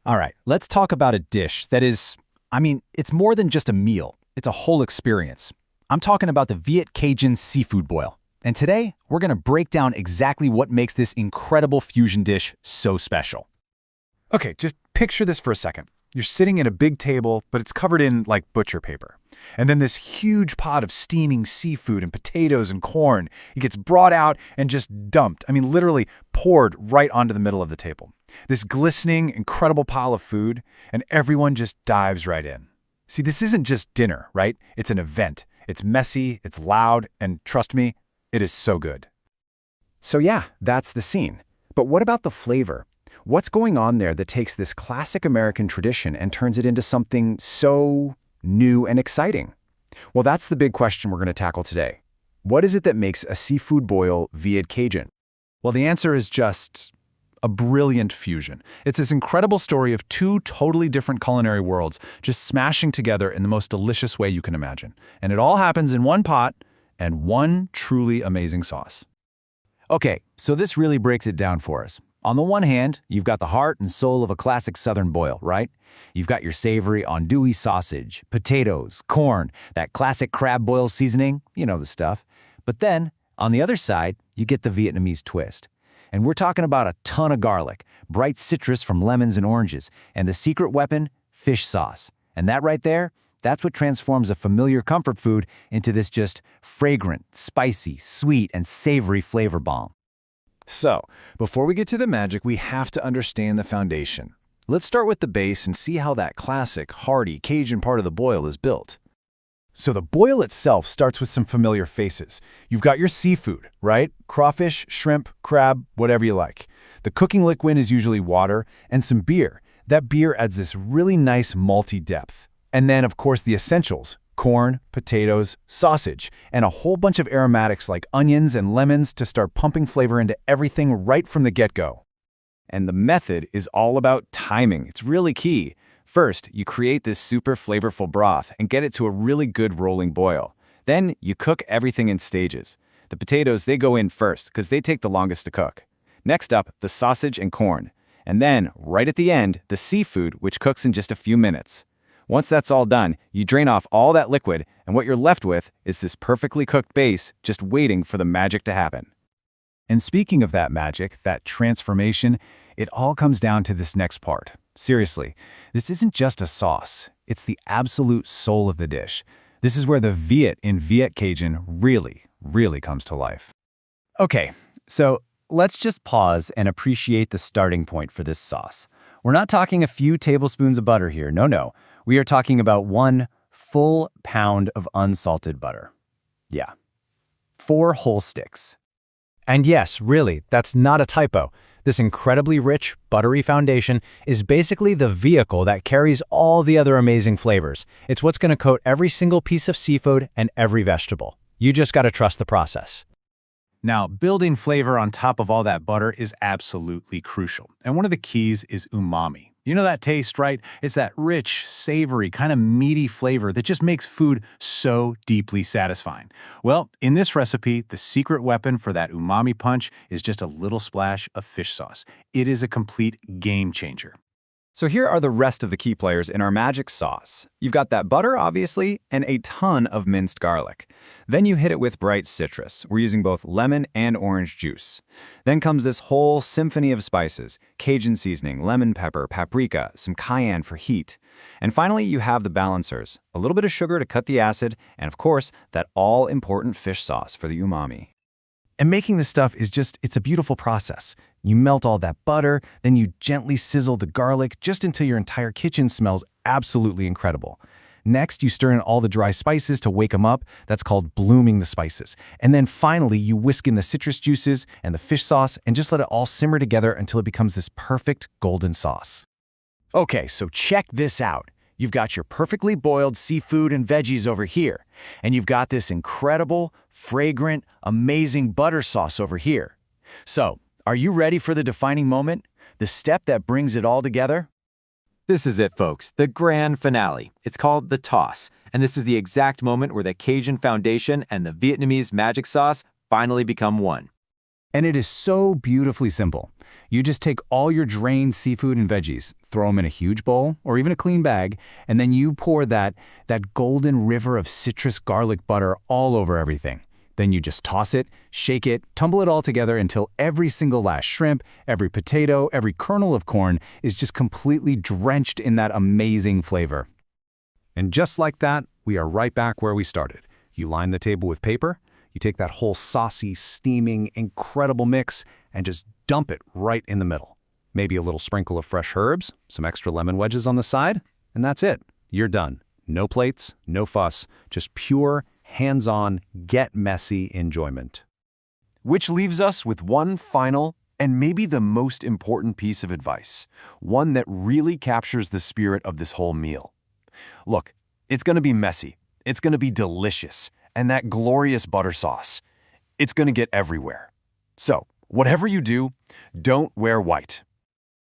All right, let's talk about a dish that is, it's more than just a meal. It's a whole experience. I'm talking about the Viet-Cajun seafood boil. And today, we're going to break down exactly what makes this incredible fusion dish so special. Okay, just picture this for a second. You're sitting at a big table, but it's covered in, like, butcher paper. And then this huge pot of steaming seafood and potatoes and corn, it gets brought out and just dumped. Literally poured right onto the middle of the table. This glistening, incredible pile of food, and everyone just dives right in. See, this isn't just dinner, right? It's an event. It's messy, it's loud, and trust me, it is so good. So yeah, that's the scene. But what about the flavor? What's going on there that takes this classic American tradition and turns it into something so new and exciting? Well, that's the big question we're going to tackle today. What is it that makes a seafood boil Viet-Cajun? Well, the answer is just a brilliant fusion. It's this incredible story of two totally different culinary worlds just smashing together in the most delicious way you can imagine. And it all happens in one pot and one truly amazing sauce. Okay, so this really breaks it down for us. On the one hand, you've got the heart and soul of a classic Southern boil, right? You've got your savory andouille sausage, potatoes, corn, that classic crab boil seasoning, you know the stuff. But then, on the other side, you get the Vietnamese twist. And we're talking about a ton of garlic, bright citrus from lemons and oranges, and the secret weapon, fish sauce. And that right there, that's what transforms a familiar comfort food into this just fragrant, spicy, sweet, and savory flavor bomb. So, before we get to the magic, we have to understand the foundation. Let's start with the base and see how that classic, hearty Cajun part of the boil is built. So the boil itself starts with some familiar faces. You've got your seafood, right? Crawfish, shrimp, crab, whatever you like. The cooking liquid is usually water and some beer. That beer adds this really nice malty depth. And then, of course, the essentials: corn, potatoes, sausage, and a whole bunch of aromatics like onions and lemons to start pumping flavor into everything right from the get-go. And the method is all about timing. It's really key. First, you create this super flavorful broth and get it to a really good rolling boil. Then, you cook everything in stages. The potatoes, they go in first because they take the longest to cook. Next up, the sausage and corn. And then, right at the end, the seafood, which cooks in just a few minutes. Once that's all done, you drain off all that liquid, and what you're left with is this perfectly cooked base just waiting for the magic to happen. And speaking of that magic, that transformation, it all comes down to this next part. Seriously, this isn't just a sauce. It's the absolute soul of the dish. This is where the Viet in Viet-Cajun really comes to life. Okay, so let's just pause and appreciate the starting point for this sauce. We're not talking a few tablespoons of butter here, no. We are talking about 1 full pound of unsalted butter. Yeah, 4 whole sticks. And yes, really, that's not a typo. This incredibly rich, buttery foundation is basically the vehicle that carries all the other amazing flavors. It's what's going to coat every single piece of seafood and every vegetable. You just got to trust the process. Now, building flavor on top of all that butter is absolutely crucial. And one of the keys is umami. You know that taste, right? It's that rich, savory, kind of meaty flavor that just makes food so deeply satisfying. Well, in this recipe, the secret weapon for that umami punch is just a little splash of fish sauce. It is a complete game changer. So here are the rest of the key players in our magic sauce. You've got that butter, obviously, and a ton of minced garlic. Then you hit it with bright citrus. We're using both lemon and orange juice. Then comes this whole symphony of spices: Cajun seasoning, lemon pepper, paprika, some cayenne for heat. And finally, you have the balancers: a little bit of sugar to cut the acid, and of course, that all-important fish sauce for the umami. And making this stuff is it's a beautiful process. You melt all that butter, then you gently sizzle the garlic just until your entire kitchen smells absolutely incredible. Next, you stir in all the dry spices to wake them up. That's called blooming the spices. And then finally, you whisk in the citrus juices and the fish sauce and just let it all simmer together until it becomes this perfect golden sauce. Okay, so check this out. You've got your perfectly boiled seafood and veggies over here, and you've got this incredible, fragrant, amazing butter sauce over here. So, are you ready for the defining moment? The step that brings it all together? This is it, folks, the grand finale. It's called the toss, and this is the exact moment where the Cajun foundation and the Vietnamese magic sauce finally become one. And it is so beautifully simple. You just take all your drained seafood and veggies, throw them in a huge bowl or even a clean bag, and then you pour that golden river of citrus garlic butter all over everything. Then you just toss it, shake it, tumble it all together until every single last shrimp, every potato, every kernel of corn is just completely drenched in that amazing flavor. And just like that, we are right back where we started. You line the table with paper, you take that whole saucy, steaming, incredible mix, and just dump it right in the middle. Maybe a little sprinkle of fresh herbs, some extra lemon wedges on the side, and that's it. You're done. No plates, no fuss, just pure, hands-on, get messy enjoyment. Which leaves us with one final and maybe the most important piece of advice, one that really captures the spirit of this whole meal. Look, it's going to be messy, it's going to be delicious, and that glorious butter sauce, it's going to get everywhere. So, whatever you do, don't wear white.